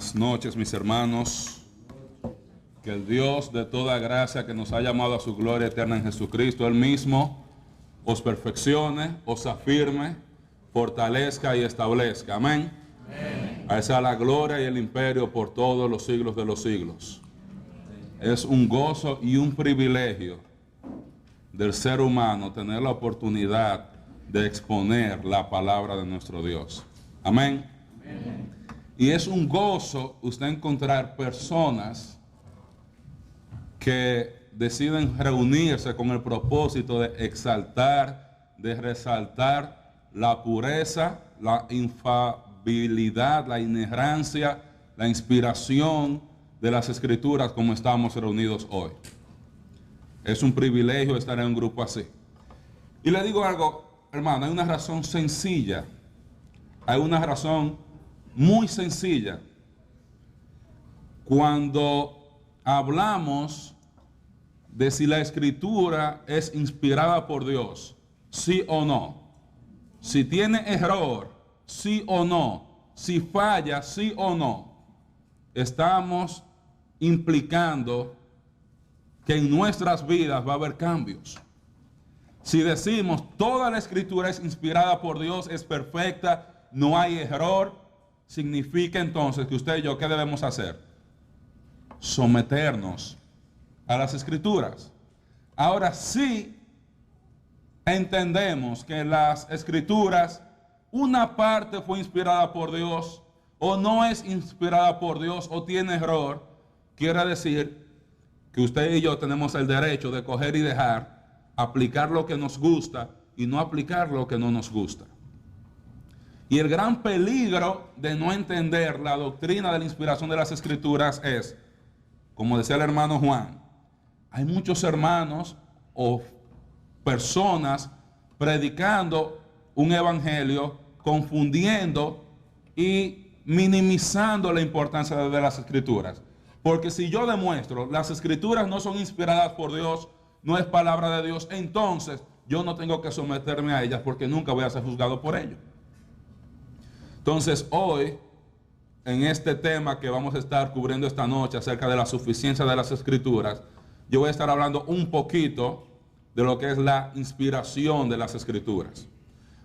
Buenas noches, mis hermanos. Que el Dios de toda gracia que nos ha llamado a su gloria eterna en Jesucristo, Él mismo os perfeccione, os afirme, fortalezca y establezca. Amén. Amén. A esa la gloria y el imperio por todos los siglos de los siglos. Es un gozo y un privilegio del ser humano tener la oportunidad de exponer la palabra de nuestro Dios. Amén. Amén. Y es un gozo usted encontrar personas que deciden reunirse con el propósito de exaltar, de resaltar la pureza, la infalibilidad, la inerrancia, la inspiración de las Escrituras como estamos reunidos hoy. Es un privilegio estar en un grupo así. Y le digo algo, hermano, hay una razón sencilla, hay una razón muy sencilla. Cuando hablamos de si la Escritura es inspirada por Dios, sí o no, si tiene error, sí o no, si falla, sí o no, estamos implicando que en nuestras vidas va a haber cambios. Si decimos toda la Escritura es inspirada por Dios, es perfecta, no hay error, significa entonces que usted y yo, ¿qué debemos hacer? Someternos a las Escrituras. Ahora sí entendemos que las Escrituras, una parte fue inspirada por Dios, o no es inspirada por Dios, o tiene error, quiere decir que usted y yo tenemos el derecho de coger y dejar, aplicar lo que nos gusta y no aplicar lo que no nos gusta. Y el gran peligro de no entender la doctrina de la inspiración de las Escrituras es, como decía el hermano Juan, hay muchos hermanos o personas predicando un evangelio, confundiendo y minimizando la importancia de las Escrituras. Porque si yo demuestro las Escrituras no son inspiradas por Dios, no es palabra de Dios, entonces yo no tengo que someterme a ellas porque nunca voy a ser juzgado por ello. Entonces hoy, en este tema que vamos a estar cubriendo esta noche acerca de la suficiencia de las Escrituras, yo voy a estar hablando un poquito de lo que es la inspiración de las Escrituras.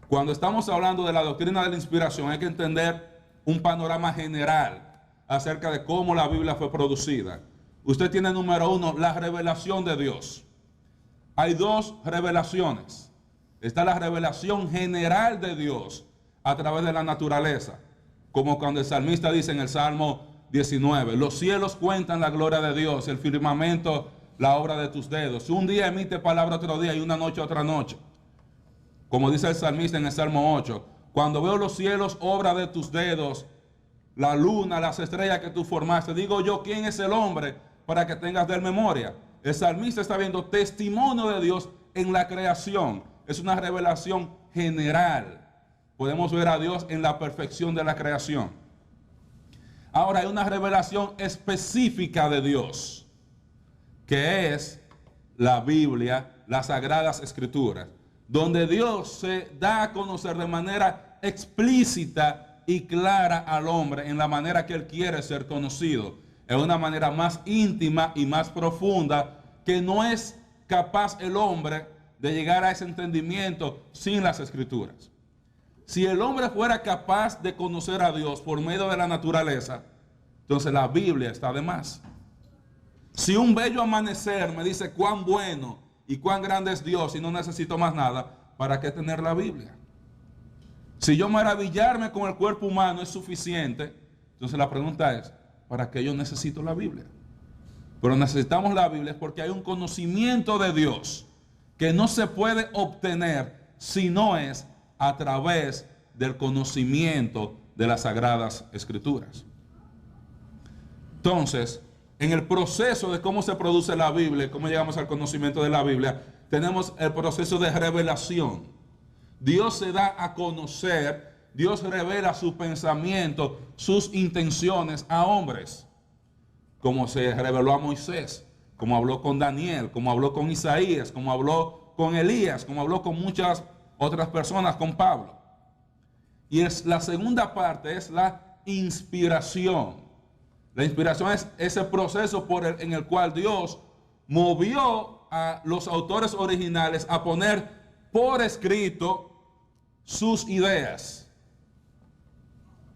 Cuando estamos hablando de la doctrina de la inspiración, hay que entender un panorama general acerca de cómo la Biblia fue producida. Usted tiene, número uno, la revelación de Dios. Hay dos revelaciones. Está la revelación general de Dios a través de la naturaleza, como cuando el salmista dice en el Salmo 19, los cielos cuentan la gloria de Dios, el firmamento la obra de tus dedos. Un día emite palabra otro día y una noche otra noche. Como dice el salmista en el Salmo 8, cuando veo los cielos, obra de tus dedos, la luna, las estrellas que tú formaste, digo yo, ¿quién es el hombre para que tengas de él memoria? El salmista está viendo testimonio de Dios en la creación. Es una revelación general. Podemos ver a Dios en la perfección de la creación. Ahora hay una revelación específica de Dios, que es la Biblia, las Sagradas Escrituras, donde Dios se da a conocer de manera explícita y clara al hombre en la manera que Él quiere ser conocido, en una manera más íntima y más profunda, que no es capaz el hombre de llegar a ese entendimiento sin las Escrituras. Si el hombre fuera capaz de conocer a Dios por medio de la naturaleza, entonces la Biblia está de más. Si un bello amanecer me dice cuán bueno y cuán grande es Dios y no necesito más nada, ¿para qué tener la Biblia? Si yo maravillarme con el cuerpo humano es suficiente, entonces la pregunta es, ¿para qué yo necesito la Biblia? Pero necesitamos la Biblia porque hay un conocimiento de Dios que no se puede obtener si no es a través del conocimiento de las Sagradas Escrituras. Entonces, en el proceso de cómo se produce la Biblia, cómo llegamos al conocimiento de la Biblia, tenemos el proceso de revelación. Dios se da a conocer, Dios revela su pensamiento, sus intenciones a hombres, como se reveló a Moisés, como habló con Daniel, como habló con Isaías, como habló con Elías, como habló con muchas otras personas, con Pablo. Y es la segunda parte, es la inspiración. La inspiración es ese proceso en el cual Dios movió a los autores originales a poner por escrito sus ideas.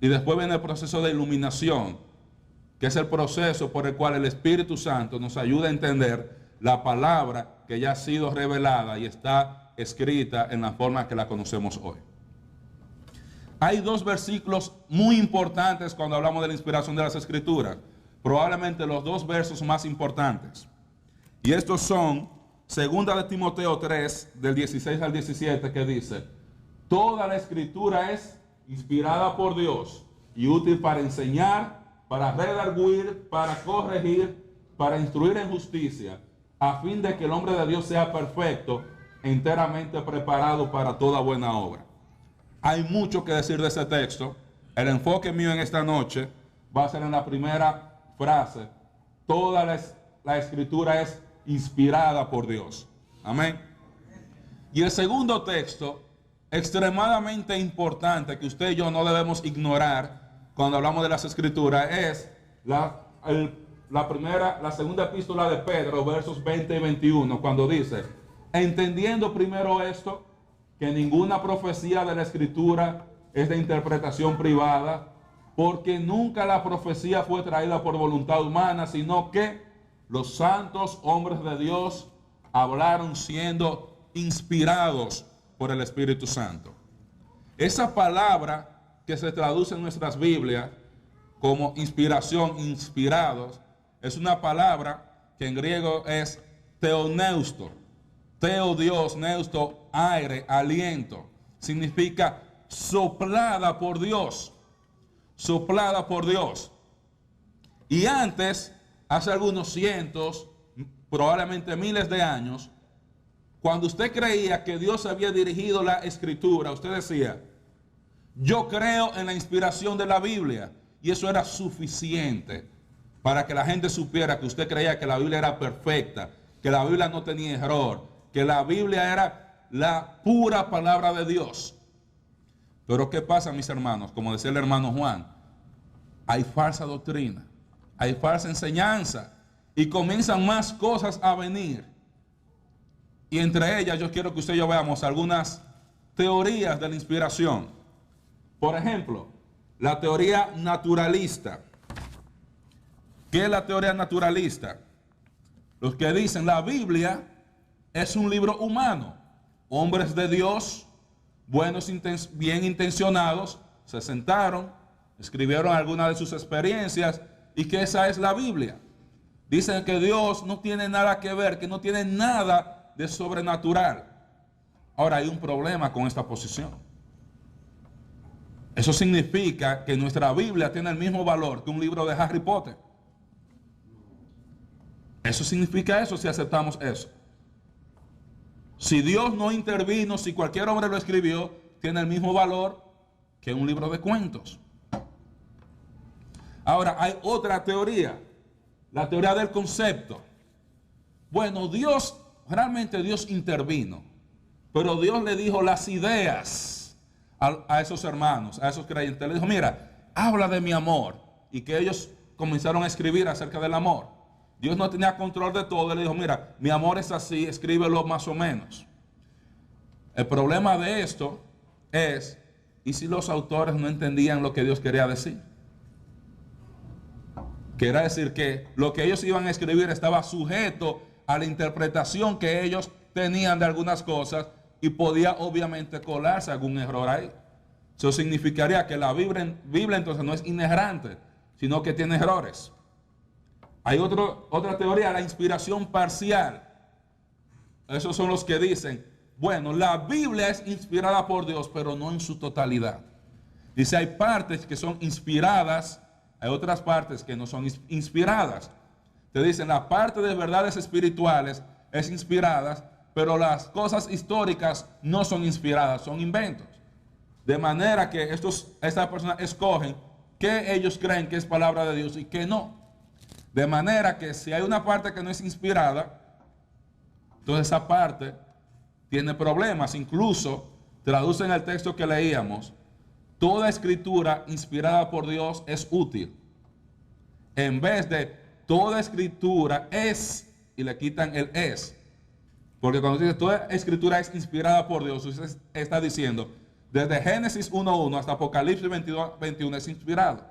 Y después viene el proceso de iluminación, que es el proceso por el cual el Espíritu Santo nos ayuda a entender la palabra que ya ha sido revelada y está escrita en la forma que la conocemos hoy. Hay dos versículos muy importantes cuando hablamos de la inspiración de las Escrituras, probablemente los dos versos más importantes. Y estos son 2 de Timoteo 3, del 16 al 17, que dice: toda la Escritura es inspirada por Dios y útil para enseñar, para redarguir, para corregir, para instruir en justicia, a fin de que el hombre de Dios sea perfecto, enteramente preparado para toda buena obra. Hay mucho que decir de ese texto. El enfoque mío en esta noche va a ser en la primera frase: toda la Escritura es inspirada por Dios. Amén. Y el segundo texto, extremadamente importante, que usted y yo no debemos ignorar cuando hablamos de las Escrituras, es la segunda epístola de Pedro, versos 20 y 21, cuando dice: entendiendo primero esto, que ninguna profecía de la Escritura es de interpretación privada, porque nunca la profecía fue traída por voluntad humana, sino que los santos hombres de Dios hablaron siendo inspirados por el Espíritu Santo. Esa palabra que se traduce en nuestras Biblias como inspiración, inspirados, es una palabra que en griego es theoneusto. Teo, Dios, neusto, aire, aliento. Significa soplada por Dios. Soplada por Dios. Y antes, hace algunos cientos, probablemente miles de años, cuando usted creía que Dios había dirigido la Escritura, usted decía: yo creo en la inspiración de la Biblia. Y eso era suficiente para que la gente supiera que usted creía que la Biblia era perfecta, que la Biblia no tenía error, que la Biblia era la pura palabra de Dios. Pero ¿qué pasa, mis hermanos? Como decía el hermano Juan, hay falsa doctrina, hay falsa enseñanza, y comienzan más cosas a venir. Y entre ellas yo quiero que usted y yo veamos algunas teorías de la inspiración. Por ejemplo, la teoría naturalista. ¿Qué es la teoría naturalista? Los que dicen la Biblia es un libro humano. Hombres de Dios, buenos, bien intencionados, se sentaron, escribieron algunas de sus experiencias y que esa es la Biblia. Dicen que Dios no tiene nada que ver, que no tiene nada de sobrenatural. Ahora, hay un problema con esta posición. Eso significa que nuestra Biblia tiene el mismo valor que un libro de Harry Potter. Eso significa eso si aceptamos eso. Si Dios no intervino, si cualquier hombre lo escribió, tiene el mismo valor que un libro de cuentos. Ahora, hay otra teoría, la teoría del concepto. Bueno, realmente Dios intervino, pero Dios le dijo las ideas a esos hermanos, a esos creyentes. Le dijo: mira, habla de mi amor. Y que ellos comenzaron a escribir acerca del amor. Dios no tenía control de todo. Él le dijo: mira, mi amor es así, escríbelo más o menos. El problema de esto es, ¿y si los autores no entendían lo que Dios quería decir? Quería decir que lo que ellos iban a escribir estaba sujeto a la interpretación que ellos tenían de algunas cosas y podía obviamente colarse algún error ahí. Eso significaría que la Biblia entonces no es inerrante, sino que tiene errores. Hay otra teoría, la inspiración parcial. Esos son los que dicen: bueno, la Biblia es inspirada por Dios, pero no en su totalidad. Dice, hay partes que son inspiradas, hay otras partes que no son inspiradas. Te dicen, la parte de verdades espirituales es inspirada, pero las cosas históricas no son inspiradas, son inventos. De manera que estas personas escogen qué ellos creen que es palabra de Dios y qué no. De manera que si hay una parte que no es inspirada, entonces esa parte tiene problemas. Incluso traducen el texto que leíamos: toda escritura inspirada por Dios es útil. En vez de toda escritura es, y le quitan el es. Porque cuando dice toda escritura es inspirada por Dios, usted está diciendo, desde Génesis 1:1 hasta Apocalipsis 22:21 es inspirado.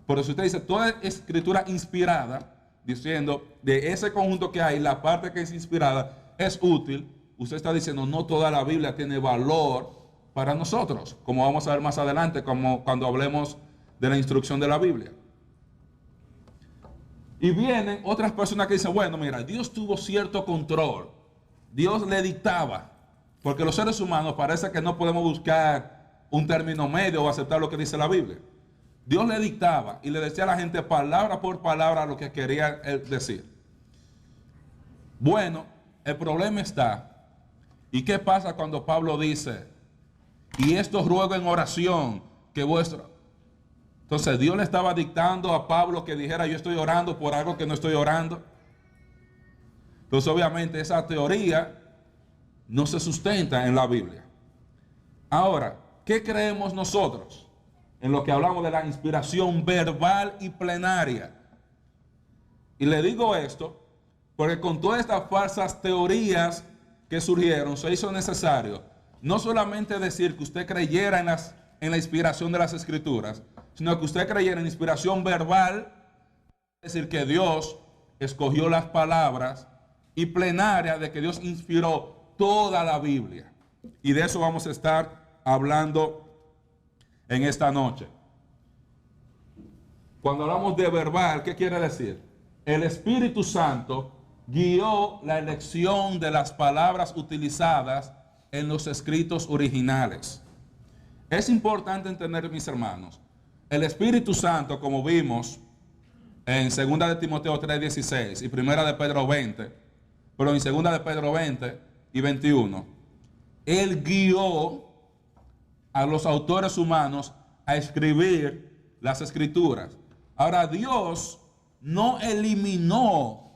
Por eso usted dice toda escritura inspirada, diciendo de ese conjunto que hay, la parte que es inspirada es útil. Usted está diciendo no toda la Biblia tiene valor para nosotros, como vamos a ver más adelante, como cuando hablemos de la instrucción de la Biblia. Y vienen otras personas que dicen, bueno, mira, Dios tuvo cierto control. Dios le dictaba, porque los seres humanos parece que no podemos buscar un término medio o aceptar lo que dice la Biblia. Dios le dictaba y le decía a la gente palabra por palabra lo que quería él decir. Bueno, el problema está, ¿y qué pasa cuando Pablo dice, y esto ruego en oración que vuestro... Entonces Dios le estaba dictando a Pablo que dijera yo estoy orando por algo que no estoy orando. Entonces obviamente esa teoría no se sustenta en la Biblia. Ahora, ¿qué creemos nosotros en lo que hablamos de la inspiración verbal y plenaria? Y le digo esto porque con todas estas falsas teorías que surgieron se hizo necesario no solamente decir que usted creyera en la inspiración de las Escrituras, sino que usted creyera en inspiración verbal, es decir, que Dios escogió las palabras, y plenaria, de que Dios inspiró toda la Biblia. Y de eso vamos a estar hablando en esta noche. Cuando hablamos de verbal, ¿qué quiere decir? El Espíritu Santo guió la elección de las palabras utilizadas en los escritos originales. Es importante entender, mis hermanos, el Espíritu Santo, como vimos en 2 de Timoteo 3:16 y 1 de Pedro 20, pero en 2 de Pedro 20 y 21, Él guió a los autores humanos a escribir las Escrituras. Ahora, Dios no eliminó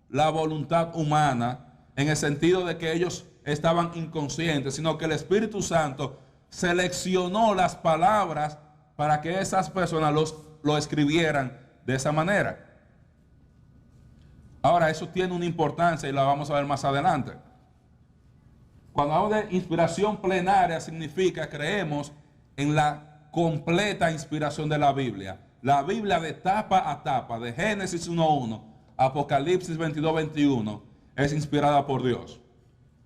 la voluntad humana en el sentido de que ellos estaban inconscientes, sino que el Espíritu Santo seleccionó las palabras para que esas personas lo escribieran de esa manera. Ahora, eso tiene una importancia y la vamos a ver más adelante. Cuando hablamos de inspiración plenaria, significa creemos en la completa inspiración de la Biblia. La Biblia de tapa a tapa, de Génesis 1:1, Apocalipsis 22:21, es inspirada por Dios.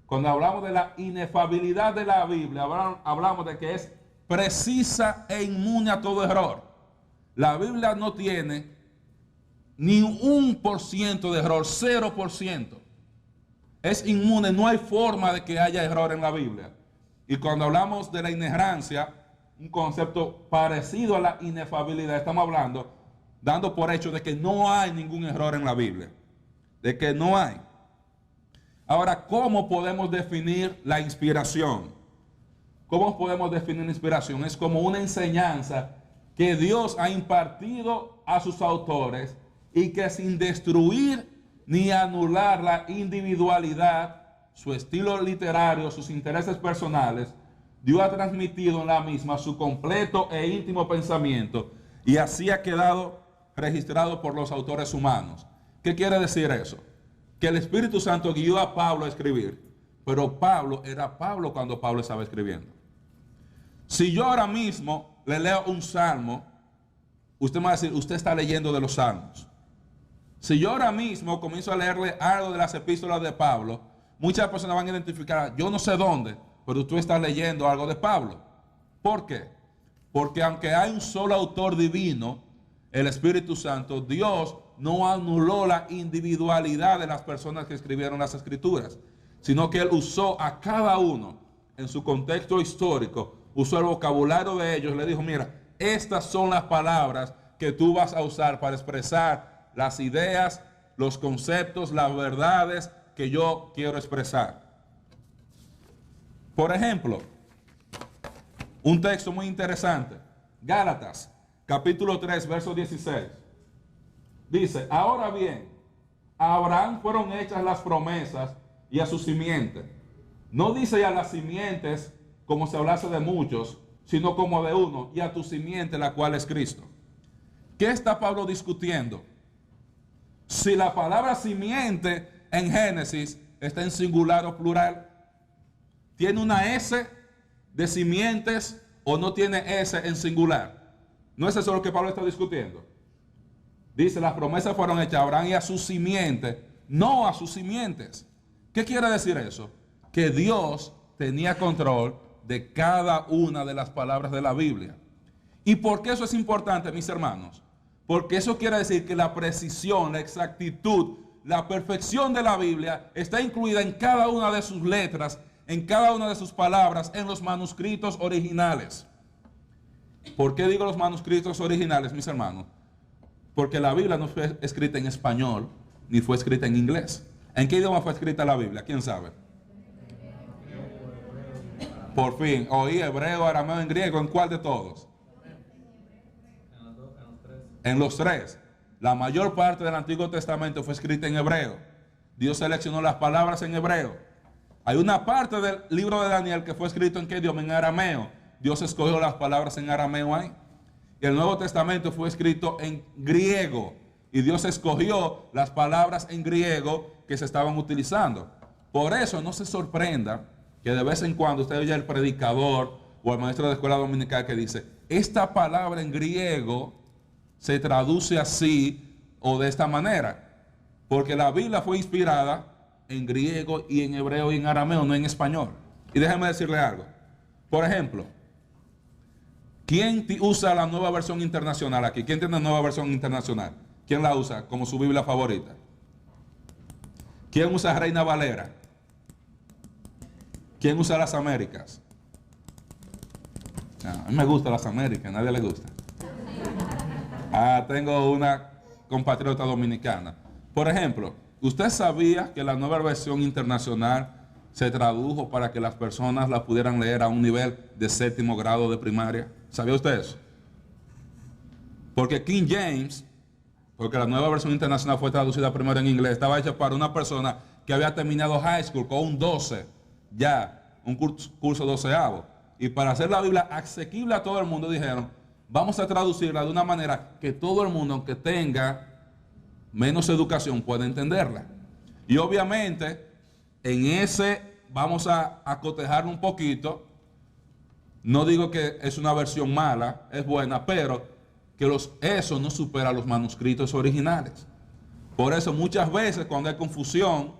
Cuando hablamos de la inefabilidad de la Biblia, hablamos de que es precisa e inmune a todo error. La Biblia no tiene ni 1% de error, 0%. Es inmune, no hay forma de que haya error en la Biblia. Y cuando hablamos de la inerrancia, un concepto parecido a la inefabilidad, estamos hablando, dando por hecho de que no hay ningún error en la Biblia. De que no hay. Ahora, ¿cómo podemos definir la inspiración? ¿Cómo podemos definir la inspiración? Es como una enseñanza que Dios ha impartido a sus autores y que sin destruir ni anular la individualidad, su estilo literario, sus intereses personales, Dios ha transmitido en la misma su completo e íntimo pensamiento y así ha quedado registrado por los autores humanos. ¿Qué quiere decir eso? Que el Espíritu Santo guió a Pablo a escribir, pero Pablo era Pablo cuando Pablo estaba escribiendo. Si yo ahora mismo le leo un salmo, usted me va a decir, usted está leyendo de los salmos. Si yo ahora mismo comienzo a leerle algo de las epístolas de Pablo, muchas personas van a identificar, yo no sé dónde, pero tú estás leyendo algo de Pablo. ¿Por qué? Porque aunque hay un solo autor divino, el Espíritu Santo, Dios no anuló la individualidad de las personas que escribieron las Escrituras, sino que Él usó a cada uno en su contexto histórico, usó el vocabulario de ellos, le dijo, mira, estas son las palabras que tú vas a usar para expresar las ideas, los conceptos, las verdades que yo quiero expresar. Por ejemplo, un texto muy interesante, Gálatas, capítulo 3, verso 16. Dice, ahora bien, a Abraham fueron hechas las promesas y a su simiente. No dice a las simientes como se hablase de muchos, sino como de uno, y a tu simiente, la cual es Cristo. ¿Qué está Pablo discutiendo? Si la palabra simiente en Génesis está en singular o plural, ¿tiene una S de simientes o no tiene S en singular? ¿No es eso lo que Pablo está discutiendo? Dice, las promesas fueron hechas a Abraham y a su simiente, no a sus simientes. ¿Qué quiere decir eso? Que Dios tenía control de cada una de las palabras de la Biblia. ¿Y por qué eso es importante, mis hermanos? Porque eso quiere decir que la precisión, la exactitud, la perfección de la Biblia está incluida en cada una de sus letras, en cada una de sus palabras, en los manuscritos originales. ¿Por qué digo los manuscritos originales, mis hermanos? Porque la Biblia no fue escrita en español, ni fue escrita en inglés. ¿En qué idioma fue escrita la Biblia? ¿Quién sabe? Por fin, oí hebreo, arameo, en griego. ¿En cuál de todos? En los tres. La mayor parte del Antiguo Testamento fue escrita en hebreo. Dios seleccionó las palabras en hebreo. Hay una parte del libro de Daniel que fue escrito en qué idioma? En arameo. Dios escogió las palabras en arameo ahí. Y el Nuevo Testamento fue escrito en griego. Y Dios escogió las palabras en griego que se estaban utilizando. Por eso no se sorprenda que de vez en cuando usted oye al predicador o al maestro de escuela dominical que dice, esta palabra en griego se traduce así o de esta manera. Porque la Biblia fue inspirada en griego y en hebreo y en arameo, no en español. Y déjeme decirle algo. Por ejemplo, ¿quién usa la nueva versión internacional aquí? ¿Quién tiene la nueva versión internacional? ¿Quién la usa como su Biblia favorita? ¿Quién usa Reina Valera? ¿Quién usa las Américas? A mí me gustan las Américas, a nadie le gusta. Tengo una compatriota dominicana. Por ejemplo, ¿usted sabía que la nueva versión internacional se tradujo para que las personas la pudieran leer a un nivel de 7º grado de primaria? ¿Sabía usted eso? Porque King James, porque la nueva versión internacional fue traducida primero en inglés, estaba hecha para una persona que había terminado high school con un 12, ya, un curso 12avo. Y para hacer la Biblia asequible a todo el mundo, dijeron, vamos a traducirla de una manera que todo el mundo, aunque tenga menos educación, pueda entenderla. Y obviamente, en ese vamos a cotejarlo un poquito. No digo que es una versión mala, es buena, pero que eso no supera los manuscritos originales. Por eso muchas veces cuando hay confusión,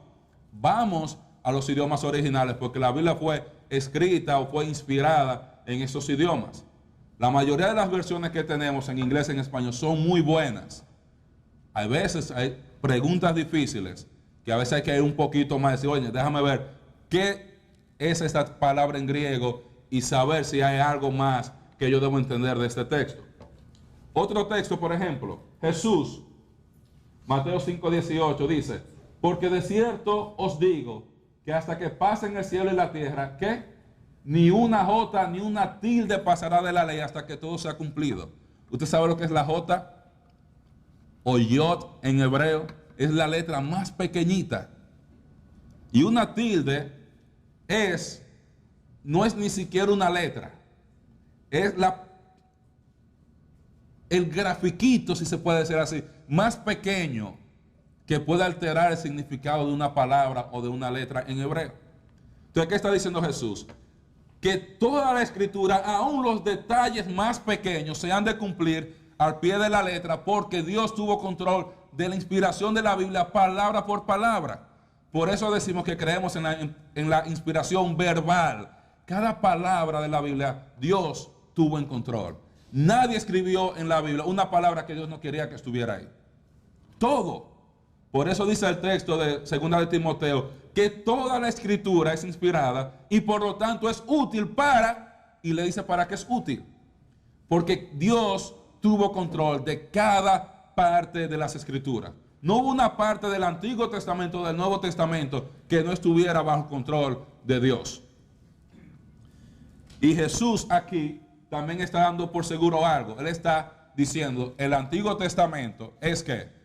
vamos a los idiomas originales, porque la Biblia fue escrita o fue inspirada en esos idiomas. La mayoría de las versiones que tenemos en inglés y en español son muy buenas. A veces hay preguntas difíciles que a veces hay que ir un poquito más y decir, oye, déjame ver qué es esta palabra en griego y saber si hay algo más que yo debo entender de este texto. Otro texto, por ejemplo, Jesús, Mateo 5:18 dice, porque de cierto os digo que hasta que pasen el cielo y la tierra, ¿qué? Ni una jota ni una tilde pasará de la ley hasta que todo sea cumplido. ¿Usted sabe lo que es la jota? O yod en hebreo, es la letra más pequeñita. Y una tilde no es ni siquiera una letra. Es el grafiquito, si se puede decir así, más pequeño que puede alterar el significado de una palabra o de una letra en hebreo. Entonces, ¿qué está diciendo Jesús? Que toda la escritura, aún los detalles más pequeños, se han de cumplir al pie de la letra, porque Dios tuvo control de la inspiración de la Biblia palabra por palabra. Por eso decimos que creemos en la inspiración verbal. Cada palabra de la Biblia Dios tuvo en control. Nadie escribió en la Biblia una palabra que Dios no quería que estuviera ahí. Todo. Por eso dice el texto de 2 de Timoteo que toda la escritura es inspirada y por lo tanto es útil y le dice para qué es útil. Porque Dios tuvo control de cada parte de las escrituras. No hubo una parte del Antiguo Testamento o del Nuevo Testamento que no estuviera bajo control de Dios. Y Jesús aquí también está dando por seguro algo. Él está diciendo, el Antiguo Testamento es que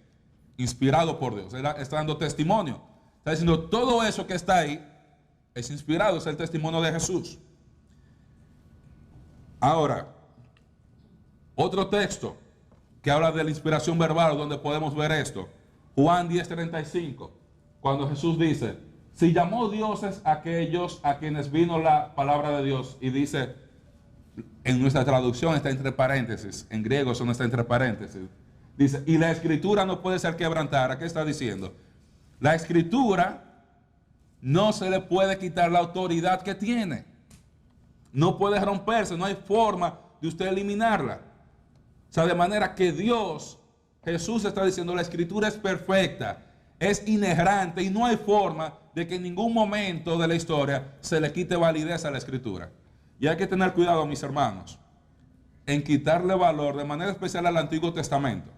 inspirado por Dios. Él está dando testimonio. Está diciendo, todo eso que está ahí es inspirado, es el testimonio de Jesús. Ahora, otro texto, que habla de la inspiración verbal, donde podemos ver esto. Juan 10:35, cuando Jesús dice, si llamó dioses a aquellos a quienes vino la palabra de Dios, y dice, en nuestra traducción está entre paréntesis, en griego eso no está entre paréntesis, dice, y la escritura no puede ser quebrantada. ¿Qué está diciendo? La escritura no se le puede quitar la autoridad que tiene. No puede romperse, no hay forma de usted eliminarla. O sea, de manera que Dios, Jesús está diciendo, la escritura es perfecta, es inerrante y no hay forma de que en ningún momento de la historia se le quite validez a la escritura. Y hay que tener cuidado, mis hermanos, en quitarle valor de manera especial al Antiguo Testamento.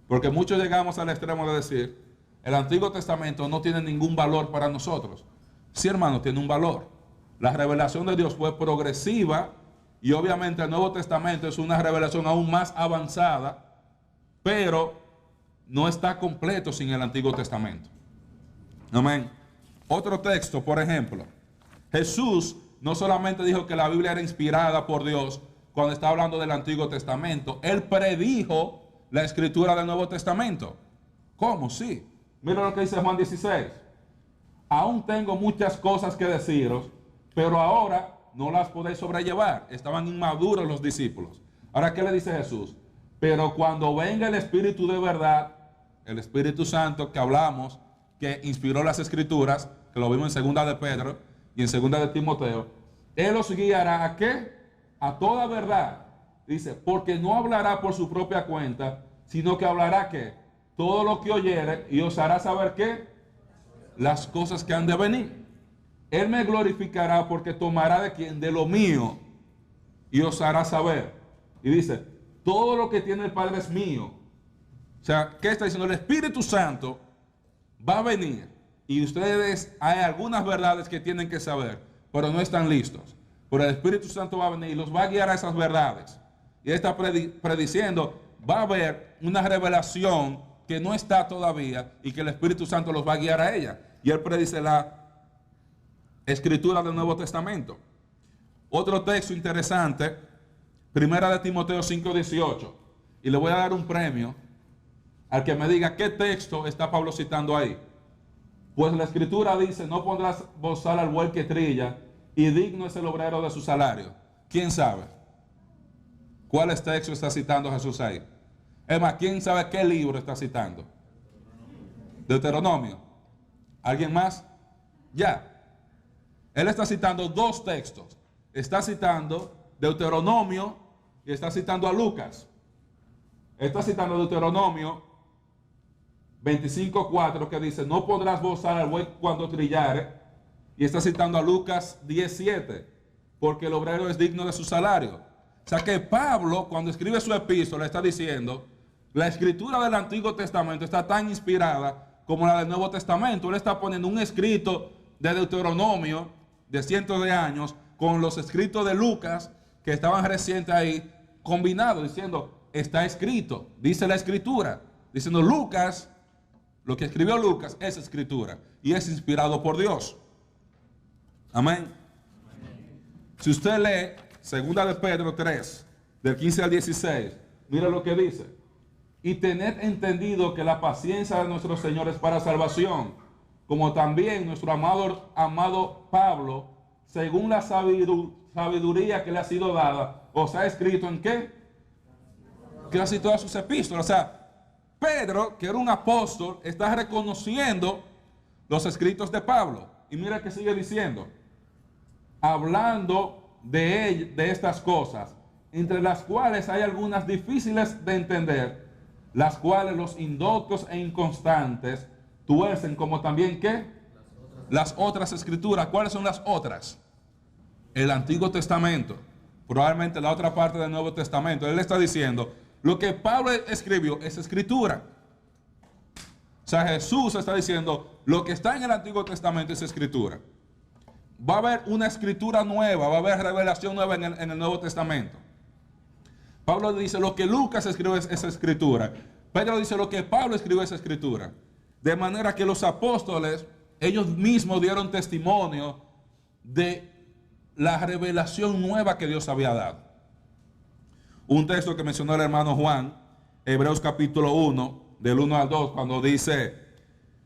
Porque muchos llegamos al extremo de decir, el Antiguo Testamento no tiene ningún valor para nosotros. Sí, hermano, tiene un valor. La revelación de Dios fue progresiva y obviamente el Nuevo Testamento es una revelación aún más avanzada, pero no está completo sin el Antiguo Testamento. Amén. Otro texto, por ejemplo, Jesús no solamente dijo que la Biblia era inspirada por Dios cuando está hablando del Antiguo Testamento, Él predijo la escritura del Nuevo Testamento. ¿Cómo? Sí. Mira lo que dice Juan 16. Aún tengo muchas cosas que deciros, pero ahora no las podéis sobrellevar. Estaban inmaduros los discípulos. Ahora, ¿qué le dice Jesús? Pero cuando venga el Espíritu de verdad, el Espíritu Santo que hablamos, que inspiró las Escrituras, que lo vimos en 2 de Pedro y en 2 de Timoteo, Él os guiará ¿a qué? A toda verdad. Dice, porque no hablará por su propia cuenta, sino que hablará ¿qué? Todo lo que oyere y os hará saber ¿qué? Las cosas que han de venir. Él me glorificará porque tomará de quien, de lo mío, y os hará saber. Y dice, todo lo que tiene el Padre es mío. O sea, ¿qué está diciendo? El Espíritu Santo va a venir y ustedes, hay algunas verdades que tienen que saber, pero no están listos. Pero el Espíritu Santo va a venir y los va a guiar a esas verdades. Y él está prediciendo, va a haber una revelación que no está todavía y que el Espíritu Santo los va a guiar a ella. Y él predice la escritura del Nuevo Testamento. Otro texto interesante, 1 de Timoteo 5:18. Y le voy a dar un premio al que me diga qué texto está Pablo citando ahí. Pues la escritura dice, no pondrás bozal al buey que trilla, y digno es el obrero de su salario. ¿Quién sabe cuál texto está citando Jesús ahí? Es más, ¿quién sabe qué libro está citando? Deuteronomio. ¿Alguien más? Ya. Él está citando dos textos. Está citando Deuteronomio y está citando a Lucas. Está citando Deuteronomio 25:4 que dice, no podrás bozar al buey cuando trillare. Y está citando a Lucas 10:7, porque el obrero es digno de su salario. O sea que Pablo, cuando escribe su epístola, está diciendo, la escritura del Antiguo Testamento está tan inspirada como la del Nuevo Testamento. Él está poniendo un escrito de Deuteronomio de cientos de años con los escritos de Lucas que estaban recientes ahí, combinados, diciendo, está escrito, dice la escritura, diciendo Lucas, lo que escribió Lucas es escritura y es inspirado por Dios. Amén. Si usted lee 2 de Pedro 3, del 15 al 16, mira lo que dice. Y tened entendido que la paciencia de nuestro Señor es para salvación, como también nuestro amado Pablo, según la sabiduría que le ha sido dada, os ha escrito en qué? Casi todas sus epístolas. O sea, Pedro, que era un apóstol, está reconociendo los escritos de Pablo. Y mira que sigue diciendo, hablando de estas cosas, entre las cuales hay algunas difíciles de entender, las cuales los indoctos e inconstantes tuercen, como también ¿qué? Las otras escrituras. ¿Cuáles son las otras? El Antiguo Testamento, probablemente la otra parte del Nuevo Testamento. Él está diciendo, lo que Pablo escribió es escritura. O sea, Jesús está diciendo, lo que está en el Antiguo Testamento es escritura. Va a haber una escritura nueva, va a haber revelación nueva en el Nuevo Testamento. Pablo dice, lo que Lucas escribió es escritura. Pedro dice, lo que Pablo escribió es escritura. De manera que los apóstoles, ellos mismos dieron testimonio de la revelación nueva que Dios había dado. Un texto que mencionó el hermano Juan Hebreos capítulo 1, del 1 al 2, cuando dice,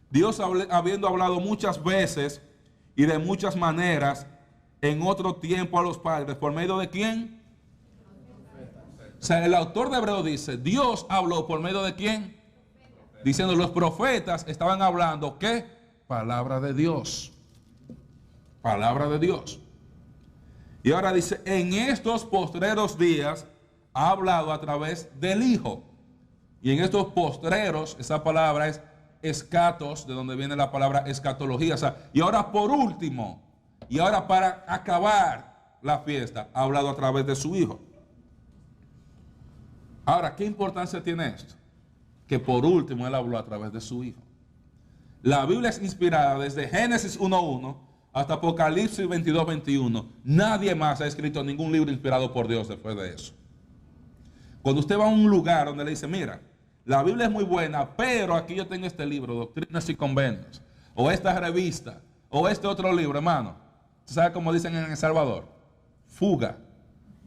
Dios habiendo hablado muchas veces y de muchas maneras en otro tiempo a los padres, ¿por medio de quién? O sea, el autor de Hebreos dice, Dios habló por medio de quién? Diciendo, los profetas estaban hablando, ¿qué? Palabra de Dios. Palabra de Dios. Y ahora dice, en estos postreros días ha hablado a través del Hijo. Y en estos postreros, esa palabra es escatos, de donde viene la palabra escatología. O sea, y ahora por último, y ahora para acabar la fiesta, ha hablado a través de su Hijo. Ahora, ¿qué importancia tiene esto? Que por último Él habló a través de su Hijo. La Biblia es inspirada desde Génesis 1:1 hasta Apocalipsis 22:21. Nadie más ha escrito ningún libro inspirado por Dios después de eso. Cuando usted va a un lugar donde le dice, mira, la Biblia es muy buena, pero aquí yo tengo este libro, Doctrinas y Convenios, o esta revista, o este otro libro, hermano. ¿Usted sabe cómo dicen en El Salvador? Fuga.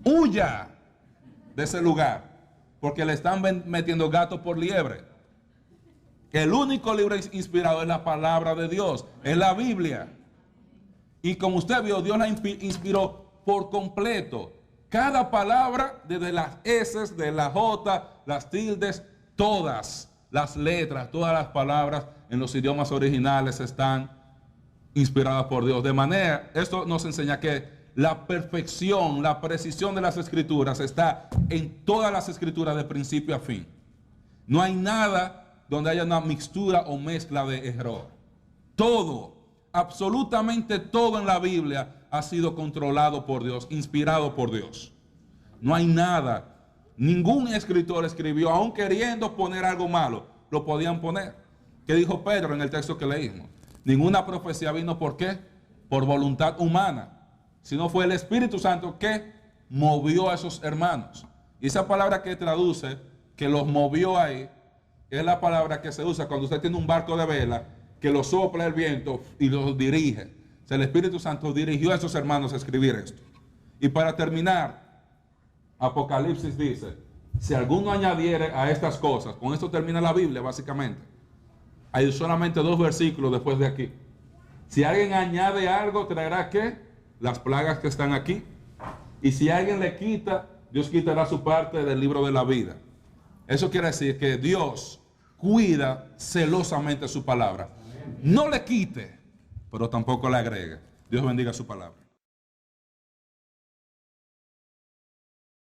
Huya de ese lugar, porque le están metiendo gato por liebre. El único libro inspirado es la palabra de Dios, es la Biblia. Y como usted vio, Dios la inspiró por completo. Cada palabra, desde las S, de la J, las tildes, todas las letras, todas las palabras en los idiomas originales están inspiradas por Dios. De manera, esto nos enseña que la perfección, la precisión de las escrituras está en todas las escrituras de principio a fin. No hay nada donde haya una mixtura o mezcla de error. Todo, absolutamente todo en la Biblia ha sido controlado por Dios, inspirado por Dios. No hay nada. Ningún escritor escribió, aun queriendo poner algo malo, lo podían poner. ¿Qué dijo Pedro en el texto que leímos? Ninguna profecía vino, ¿por qué? Por voluntad humana, sino fue el Espíritu Santo que movió a esos hermanos. Y esa palabra que traduce, que los movió ahí, es la palabra que se usa cuando usted tiene un barco de vela, que lo sopla el viento y los dirige. O sea, el Espíritu Santo dirigió a esos hermanos a escribir esto. Y para terminar, Apocalipsis dice, si alguno añadiere a estas cosas, con esto termina la Biblia básicamente. Hay solamente 2 versículos después de aquí. Si alguien añade algo, traerá ¿qué? Las plagas que están aquí. Y si alguien le quita, Dios quitará su parte del libro de la vida. Eso quiere decir que Dios cuida celosamente su palabra. No le quite, pero tampoco le agregue. Dios bendiga su palabra.